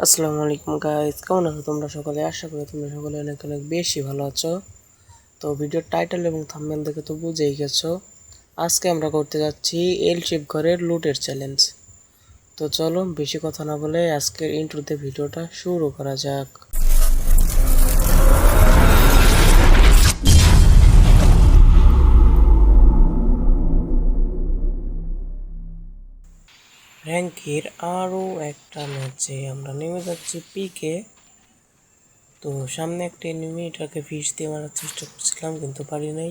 আসসালামু আলাইকুম গাইস, কেমন আছো তোমরা সকলে? আশা করি তোমরা সকলে অনেক অনেক বেশি ভালো আছো। তো ভিডিওর টাইটেল এবং থাম্বনেল দেখে তো বুঝেই গেছো, আজকে আমরা করতে যাচ্ছি এল শেপ ঘরের লুটের চ্যালেঞ্জ। তো চলো বেশি কথা না বলে আজকের ইন্ট্রোতে ভিডিওটা শুরু করা যাক। র্যাঙ্কের আরও একটা ম্যাচে আমরা নেমে যাচ্ছি পিকে। তো সামনে একটা এনিমি, এটাকে ফিশ দিয়ে মারার চেষ্টা করছিলাম কিন্তু পারি নাই।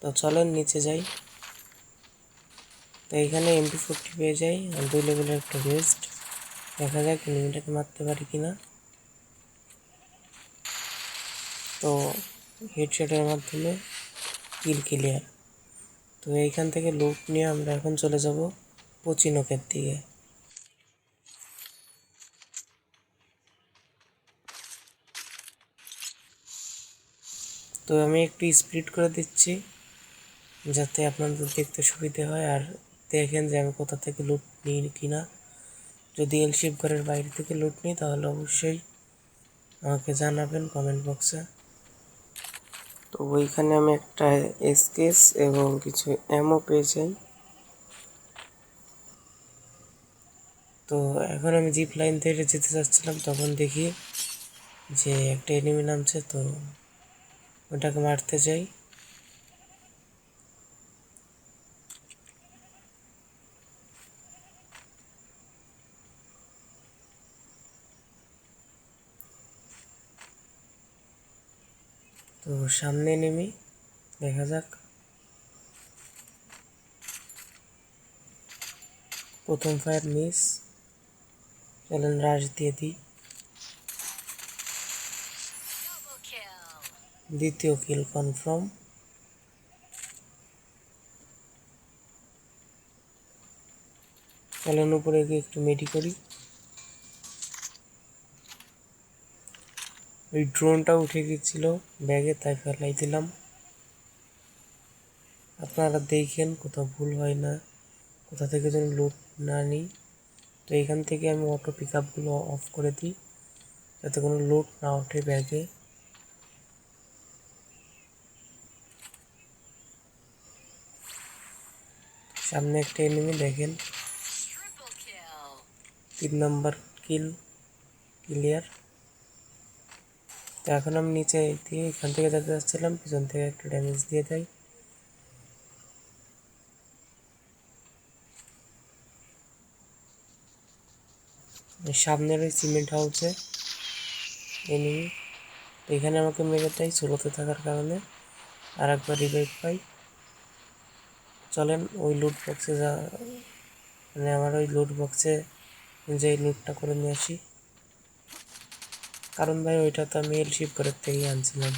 তো চলেন নিচে যাই। তো এখানে MP40 পেয়ে যাই আর 2 লেভেলের একটা ভেস্ট। দেখা যাক এনিমিটাকে মারতে পারি কিনা। তো হেডশটের মাধ্যমে কিল ক্লিয়ার। তো এইখান থেকে লুট নিয়ে আমরা এখন চলে যাব পচিনকের দিকে। তো আমি একটু স্প্লিট করে দিচ্ছি যাতে আপনাদের দেখতে সুবিধে হয় আর দেখেন যে আমি কোথা থেকে লুট নিই কিনা। যদি এলশিপ ঘরের বাইরে থেকে লুট নিই তাহলে অবশ্যই আমাকে জানাবেন কমেন্ট বক্সে। তো ওইখানে আমি একটা এসকেস এবং কিছু অ্যামো পেয়ে যাই। তো এখন আমি জিপ লাইন থেকে যেতে চাচ্ছিলাম, তখন দেখি যে একটা এনিমি নামছে। তো ওটাকে মারতে যাই। তো সামনে এনিমি, দেখা যাক। প্রথম ফায়ার মিস, চলেন রাশ দিয়ে দিই। দ্বিতীয় কিল কনফার্ম। চলেন উপরে গিয়ে একটু মেডি করি। ওই ড্রোনটা উঠে গেছিল ব্যাগে, তাই ফেলাই দিলাম। আপনারা দেখেন কোথাও ভুল হয় না, কোথা থেকে যেন লুট না নিই। তো এখান থেকে আমি অটো পিক আপগুলো অফ করে দিই যাতে কোনো লুট না ওঠে ব্যাগে। সামনে একটা এনিমি দেখেন, 3 নম্বর কিল ক্লিয়ার। তো এখন আমি নিচে দিয়ে এখান থেকে যেতে যাচ্ছিলাম, পিছন থেকে একটা ড্যামেজ দিয়ে দেয়। সামনের ওই সিমেন্ট হাউসে এনিমি, তো এখানে আমাকে মেরে দেয় সোলোতে থাকার কারণে। আর একবার রিভাইভ পাই। চলেন ওই লুট বক্সে মানে আমার ওই লুট বক্সে যে লুটটা করে নিয়ে আসি, কারণ ভাই ওইটা তো আমি এলশিপ ঘরের থেকেই আনছিলাম।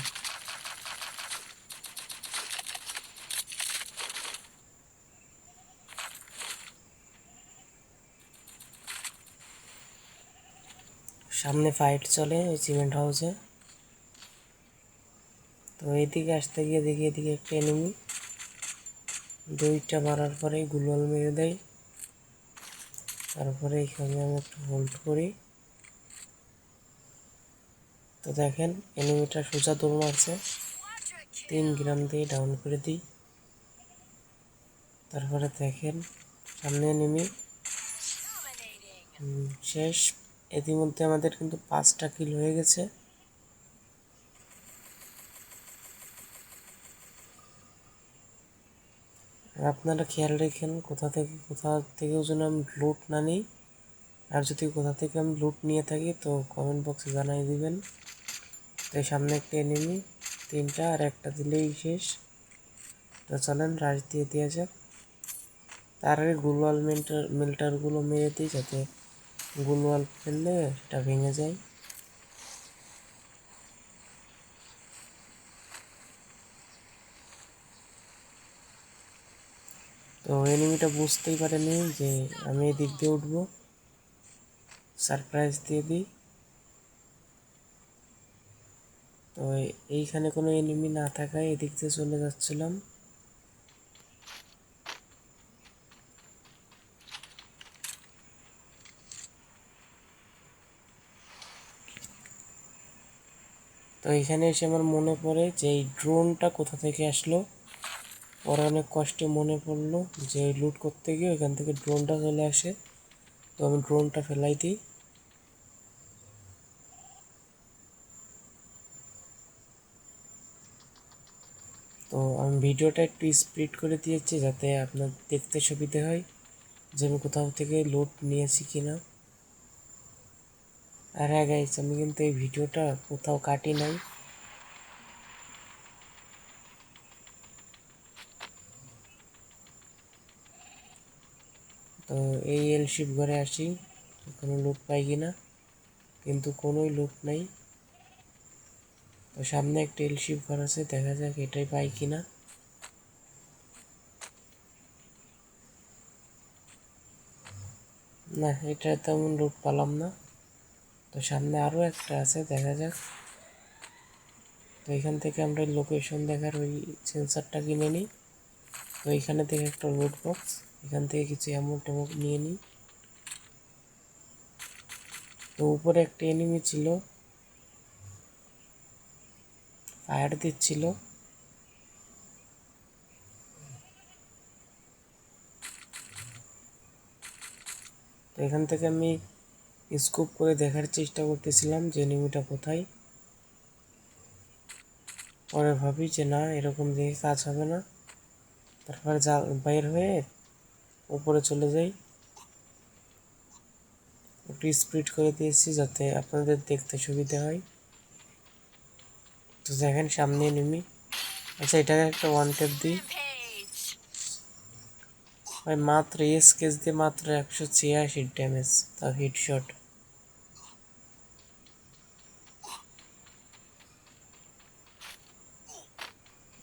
সামনে ফাইট চলে ওই সিমেন্ট হাউসে। তো এইদিকে আসতে গিয়ে দেখি এদিকে একটা এনিমি, 2টা মারার পরে গুলওয়াল মেরে দেয়। তারপরে এখানে আমি একটু হোল্ড করি। তো দেখেন এনিমিটা সোজা দৌড় মারছে, 3 গ্রাম দিয়ে ডাউন করে দিই। তারপরে দেখেন সামনে এনিমি, শেষ। ইতিমধ্যে আমাদের কিন্তু 5টা কিল হয়ে গেছে। আর আপনারা খেয়াল রেখেন কোথা থেকেও যেন আমি লুট না নিই। আর যদি কোথা থেকে আমি লুট নিয়ে থাকি তো কমেন্ট বক্সে জানাই দিবেন। তাই সামনে একটা এনিমি, 3টা, আর একটা দিলেই শেষ। তো চলেন রাশ দিয়ে দেওয়া যাক। তার আগে গুলওয়াল মিল্টারগুলো মেরে দিই যাতে গুলওয়াল ফেললে সেটা ভেঙে যায়। তো এনিমিটা বুঝতেই পারেনি যে আমি এদিক দিয়ে উঠবো, সারপ্রাইজ দিয়ে দিই। তো এইখানে কোনো এনিমি না থাকায় এদিক দিয়ে চলে যাচ্ছিলাম। তো এখানে এসে আমার মনে পড়ে যে এই ড্রোনটা কোথা থেকে আসলো। পরে অনেক কষ্টে মনে পড়লো যে লুট করতে গিয়ে ওইখান থেকে ড্রোনটা চলে আসে। তো আমি ড্রোনটা ফেলাই দিই। তো আমি ভিডিওটা একটু স্পিড করে দিয়েছি যাতে আপনার দেখতে সুবিধে হয় যে আমি কোথাও থেকে লুট নিয়েছি কিনা। আর হ্যাঁ গাইস, আমি কিন্তু এই ভিডিওটা কোথাও কাটি নাই। তো এই এলশিপ ঘরে আসি, কোনো লুট পাই কিনা, কিন্তু কোনোই লুট নাই। তো সামনে একটা এলশিপ ঘর আছে, দেখা যাক এটাই পাই কিনা। না, এটা তেমন লুট পেলাম না। তো সামনে আরও একটা আছে, দেখা যাক। তো এখান থেকে আমরা লোকেশন দেখার ওই সেন্সারটা কিনে নিই। তো এখানে থেকে একটা লুট বক্স, এখান থেকে কিছু অ্যামাউন্ট নিয়ে নিই। তো উপরে একটা এনিমি ছিল, ফায়ার দিচ্ছিল। তো এখান থেকে আমি স্কোপ করে দেখার চেষ্টা করতেছিলাম যে এনিমিটা কোথায়। পরে ভাবি যে না, এরকম দেখে কাজ হবে না। তারপরে বাইর হয়ে উপরে চলে যাই। একটু স্পিড করে দিয়েছি যাতে আপনাদের দেখতে সুবিধা হয়। তো দেখেন সামনে এনিমি। আচ্ছা, এটাকে একটা ওয়ান ট্যাপ দিই ভাই। মাত্র স্কেচ দিয়ে মাত্র 186 ড্যামেজ, তাও হিটশট।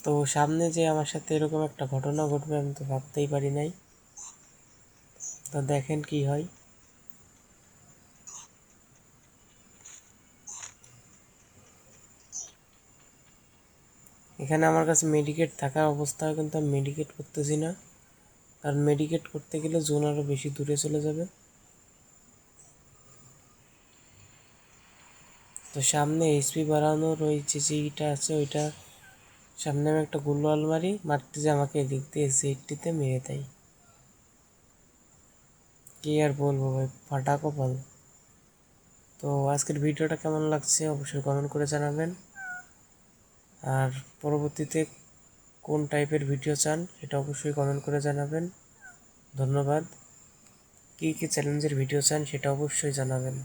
তো সামনে যে আমার সাথে এরকম একটা ঘটনা ঘটবে আমি তো ভাবতেই পারি নাই। তো দেখেন কি হয়। এখানে আমার কাছে মেডিকেট থাকার অবস্থায় কিন্তু আমি মেডিকেট করতেছি না, কারণ মেডিকেট করতে গেলে জোন আরও বেশি দূরে চলে যাবে। তো সামনে এইচপি বাড়ানোর ওই যে যেইটা আছে ওইটা সামনে আমি একটা গুল্লো আলমারি মারতে যে আমাকে এদিক দিয়ে এসিটিতে মেরে দেয়। কি আর বলবো ভাই, ফাটা কপাল। তো আজকের ভিডিওটা কেমন লাগছে অবশ্যই কমেন্ট করে জানাবেন। আর পরবর্তীতে কোন টাইপের ভিডিও চান সেটা অবশ্যই কমেন্ট করে জানাবেন। ধন্যবাদ। কী কী চ্যালেঞ্জের ভিডিও চান সেটা অবশ্যই জানাবেন।